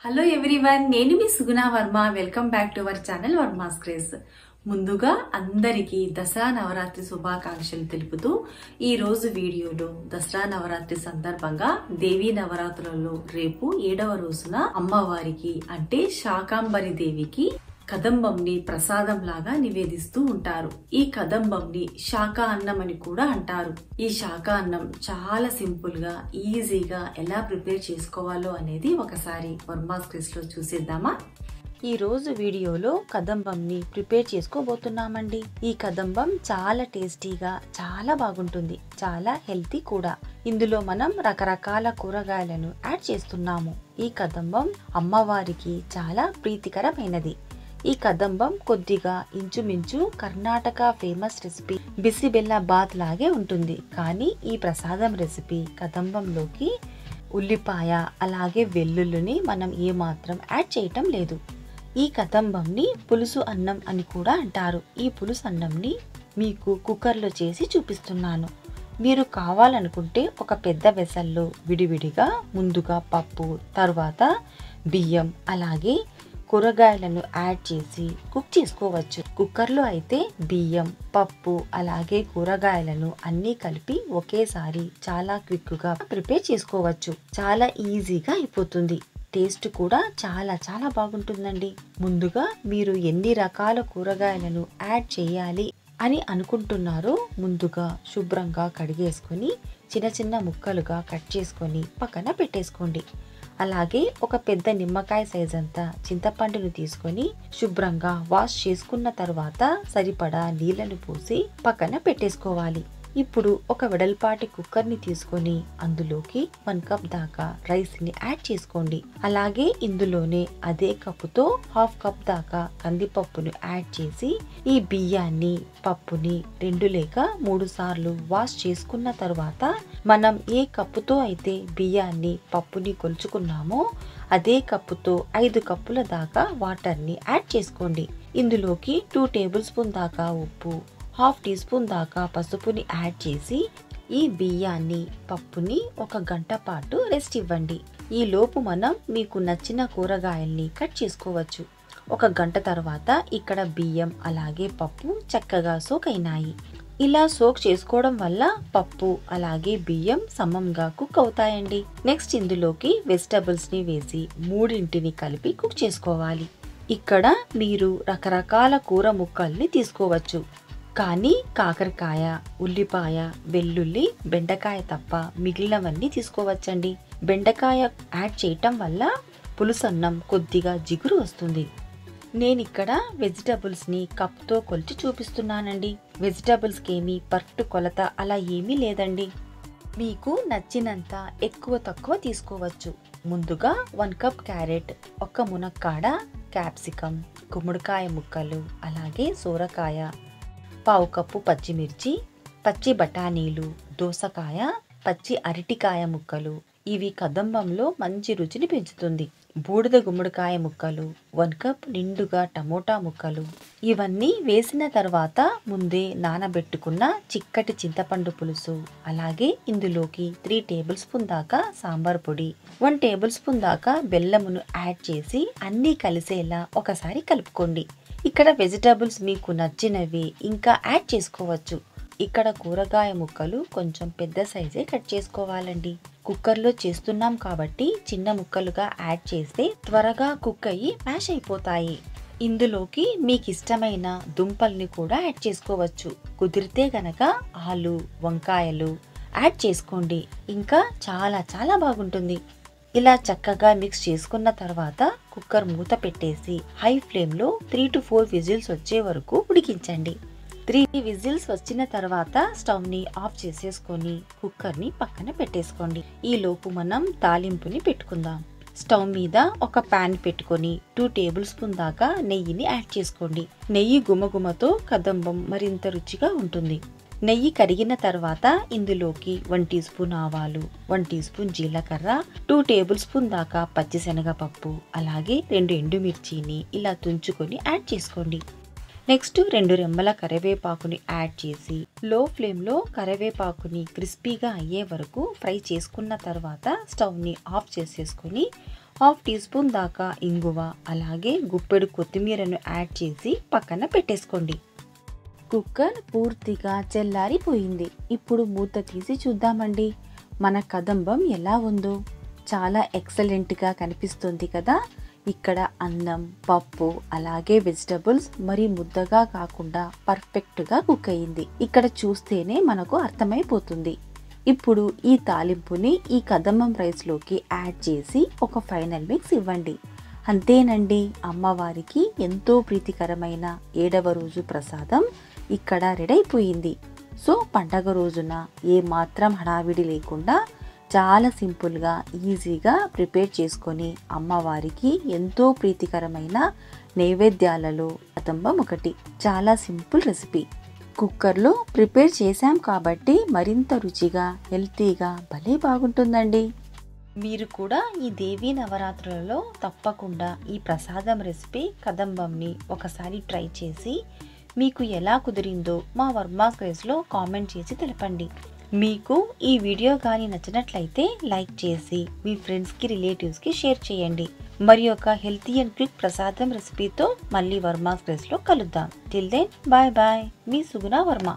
Hello everyone, నేను మీ Suguna Varma. Welcome back to our channel Varma's craze. ముందుగా అందరికీ దసరా నవరాత్రి శుభాకాంక్షలు తెలుపుతూ ఈ రోజు వీడియోలో దసరా నవరాత్రి సందర్భంగా దేవీ నవరాత్రులలో రేపు 7వ రోజున అమ్మవారికి అంటే శాకాంబరి దేవికి కదంబంని ప్రసాదం లాగా నివేదిస్తూ ఉంటారు. ఈ కదంబంని శాకా అన్నం అని కూడా అంటారు. ఈ శాకా అన్నం చాలా సింపుల్ గా ఈజీగా ఎలా ప్రిపేర్ చేసుకోవాలో అనేది ఒకసారి వర్మాస్ క్రేజ్ లో చూసేద్దామా. ఈ రోజు వీడియోలో కదంబంని ప్రిపేర్ చేసుకోబోతున్నామండి. ఈ కదంబం చాలా టేస్టీగా చాలా బాగుంటుంది, చాలా హెల్తీ కూడా. ఇందులో మనం రకరకాల కూరగాయలను యాడ్ చేస్తున్నాము. ఈ కదంబం అమ్మవారికి చాలా ప్రీతికరమైనది. ఈ కదంబం కొద్దిగా ఇంచుమించు కర్ణాటక ఫేమస్ రెసిపీ బిసిబెల్లా బాత్ లాగే ఉంటుంది. కానీ ఈ ప్రసాదం రెసిపీ కదంబంలోకి ఉల్లిపాయ అలాగే వెల్లుల్లిని మనం ఏమాత్రం యాడ్ చేయటం లేదు. ఈ కదంబంని పులుసు అన్నం అని కూడా అంటారు. ఈ పులుసు అన్నంని మీకు కుక్కర్లో చేసి చూపిస్తున్నాను. మీరు కావాలనుకుంటే ఒక పెద్ద వెసల్లో విడివిడిగా ముందుగా పప్పు, తర్వాత బియ్యం అలాగే కూరగాయలను యాడ్ చేసి కుక్ చేసుకోవచ్చు. కుక్కర్లో అయితే బియ్యం, పప్పు అలాగే కూరగాయలను అన్నీ కలిపి ఒకేసారి చాలా క్విక్గా ప్రిపేర్ చేసుకోవచ్చు. చాలా ఈజీగా అయిపోతుంది. టేస్ట్ కూడా చాలా చాలా బాగుంటుందండి. ముందుగా మీరు ఎన్ని రకాల కూరగాయలను యాడ్ చేయాలి అని అనుకుంటున్నారో ముందుగా శుభ్రంగా కడిగేసుకొని చిన్న చిన్న ముక్కలుగా కట్ చేసుకొని పక్కన పెట్టేసుకోండి. అలాగే ఒక పెద్ద నిమ్మకాయ సైజ్ అంతా చింతపండును తీసుకొని శుభ్రంగా వాష్ చేసుకున్న తర్వాత సరిపడా నీళ్లను పోసి పక్కన పెట్టేసుకోవాలి. ఇప్పుడు ఒక వెడల్పాటి కుక్కర్ని తీసుకొని అందులోకి 1 కప్ దాకా రైస్ ని యాడ్ చేసుకోండి. అలాగే ఇందులోనే అదే కప్పుతో 1/2 కప్ దాకా కందిపప్పును యాడ్ చేసి ఈ బియ్యాన్ని పప్పుని 2 లేక 3 సార్లు వాష్ చేసుకున్న తర్వాత మనం ఏ కప్పుతో అయితే బియ్యాన్ని పప్పుని కొలుచుకున్నామో అదే కప్పుతో 5 కప్పుల దాకా వాటర్ ని యాడ్ చేసుకోండి. ఇందులోకి 2 టేబుల్ స్పూన్ దాకా ఉప్పు, 1/2 టీ స్పూన్ దాకా పసుపుని యాడ్ చేసి ఈ బియ్యాన్ని పప్పుని 1 గంట పాటు రెస్ట్ ఇవ్వండి. ఈ లోపు మనం మీకు నచ్చిన కూరగాయల్ని కట్ చేసుకోవచ్చు. 1 గంట తర్వాత ఇక్కడ బియ్యం అలాగే పప్పు చక్కగా సోక్ అయినాయి. ఇలా సోక్ చేసుకోవడం వల్ల పప్పు అలాగే బియ్యం సమంగా కుక్ అవుతాయండి. నెక్స్ట్ ఇందులోకి వెజిటబుల్స్ ని వేసి 3 కలిపి కుక్ చేసుకోవాలి. ఇక్కడ మీరు రకరకాల కూర ముక్కల్ని తీసుకోవచ్చు. కానీ కాకరకాయ, ఉల్లిపాయ, వెల్లుల్లి, బెండకాయ తప్ప మిగిలినవన్నీ తీసుకోవచ్చండి. బెండకాయ యాడ్ చేయటం వల్ల పులుసన్నం కొద్దిగా జిగురు వస్తుంది. నేనిక్కడ వెజిటబుల్స్ ని కప్తో కొలిచి చూపిస్తున్నానండి. వెజిటబుల్స్ కి ఏమీ పర్ఫెక్ట్ కొలత అలా ఏమీ లేదండి. మీకు నచ్చినంత ఎక్కువ తక్కువ తీసుకోవచ్చు. ముందుగా 1 కప్ క్యారెట్, 1 మునక్కాడ, క్యాప్సికం, గుమ్మడికాయ ముక్కలు అలాగే సోరకాయ, 1/2 కప్పు పచ్చిమిర్చి, పచ్చి బఠానీలు, దోసకాయ, పచ్చి అరటికాయ ముక్కలు. ఇవి కదంబంలో మంచి రుచిని పెంచుతుంది. బూడిద గుమ్మడికాయ ముక్కలు, 1 కప్ నిండుగా టమోటా ముక్కలు. ఇవన్నీ వేసిన తర్వాత ముందే నానబెట్టుకున్న చిక్కటి చింతపండు పులుసు, అలాగే ఇందులోకి 3 టేబుల్ స్పూన్ దాకా సాంబార్ పొడి, 1 టేబుల్ స్పూన్ దాకా బెల్లమును యాడ్ చేసి అన్నీ కలిసేలా ఒకసారి కలుపుకోండి. ఇక్కడ వెజిటబుల్స్ మీకు నచ్చినవి ఇంకా యాడ్ చేసుకోవచ్చు. ఇక్కడ కూరగాయ ముక్కలు కొంచెం పెద్ద సైజే కట్ చేసుకోవాలండి. కుక్కర్లో చేస్తున్నాం కాబట్టి చిన్న ముక్కలుగా యాడ్ చేస్తే త్వరగా కుక్ అయ్యి మ్యాష్ అయిపోతాయి. ఇందులోకి మీకు ఇష్టమైన దుంపల్ని కూడా యాడ్ చేసుకోవచ్చు. కుదిరితే గనక ఆలు, వంకాయలు యాడ్ చేసుకోండి. ఇంకా చాలా చాలా బాగుంటుంది. ఇలా చక్కగా మిక్స్ చేసుకున్న తర్వాత కుక్కర్ మూత పెట్టేసి హై ఫ్లేమ్ లో 3 to 4 విజిల్స్ వచ్చే వరకు ఉడికించండి. 3 విజిల్స్ వచ్చిన తర్వాత స్టవ్ ని ఆఫ్ చేసేసుకొని కుక్కర్ ని పక్కన పెట్టేసుకోండి. ఈ లోపు మనం తాలింపుని పెట్టుకుందాం. స్టవ్ మీద ఒక పాన్ పెట్టుకొని 2 టేబుల్ స్పూన్ దాకా నెయ్యిని యాడ్ చేసుకోండి. నెయ్యి గుమగుమతో కదంబం మరింత రుచిగా ఉంటుంది. నెయ్యి కరిగిన తర్వాత ఇందులోకి 1 టీ స్పూన్ ఆవాలు, 1 టీ స్పూన్ జీలకర్ర, 2 టేబుల్ స్పూన్ దాకా పచ్చిశనగపప్పు అలాగే 2 ఎండుమిర్చిని ఇలా తుంచుకొని యాడ్ చేసుకోండి. నెక్స్ట్ 2 రెమ్మల కరివేపాకుని యాడ్ చేసి లో ఫ్లేమ్ లో కరివేపాకుని క్రిస్పీగా అయ్యే వరకు ఫ్రై చేసుకున్న తర్వాత స్టవ్ ని ఆఫ్ చేసేసుకొని హాఫ్ టీ స్పూన్ దాకా ఇంగువ, అలాగే గుప్పెడు కొత్తిమీరను యాడ్ చేసి పక్కన పెట్టేసుకోండి. కుక్కర్ పూర్తిగా చల్లారిపోయింది. ఇప్పుడు మూత తీసి చూద్దామండి మన కదంబం ఎలా ఉందో. చాలా ఎక్సలెంట్గా కనిపిస్తుంది కదా. ఇక్కడ అన్నం, పప్పు, అలాగే వెజిటబుల్స్ మరి ముద్దగా కాకుండా పర్ఫెక్ట్గా కుక్ అయింది. ఇక్కడ చూస్తేనే మనకు అర్థమైపోతుంది. ఇప్పుడు ఈ తాలింపుని ఈ కదంబం రైస్లోకి యాడ్ చేసి ఒక ఫైనల్ మిక్స్ ఇవ్వండి. అంతేనండి, అమ్మవారికి ఎంతో ప్రీతికరమైన 7వ రోజు ప్రసాదం ఇక్కడ రెడీ అయిపోయింది. సో పండగ రోజున ఏ మాత్రం హడావిడి లేకుండా చాలా సింపుల్గా ఈజీగా ప్రిపేర్ చేసుకొని అమ్మవారికి ఎంతో ప్రీతికరమైన నైవేద్యాలలో కదంబం ఒకటి. చాలా సింపుల్ రెసిపీ. కుక్కర్లో ప్రిపేర్ చేశాం కాబట్టి మరింత రుచిగా హెల్తీగా భలే బాగుంటుందండి. మీరు కూడా ఈ దేవీ నవరాత్రులలో తప్పకుండా ఈ ప్రసాదం రెసిపీ కదంబంని ఒకసారి ట్రై చేసి మీకు ఎలా కుదిరిందో మా వర్మా క్రేజ్లో కామెంట్ చేసి తెలపండి. మీకు ఈ వీడియో కానీ నచ్చినట్లయితే లైక్ చేసి మీ ఫ్రెండ్స్కి రిలేటివ్స్కి షేర్ చేయండి. మరి ఒక హెల్తీ అండ్ క్విక్ ప్రసాదం రెసిపీతో మళ్ళీ వర్మా క్రేజ్లో కలుద్దాం. టిల్ దెన్ బాయ్ బాయ్, మీ సుగుణ వర్మ.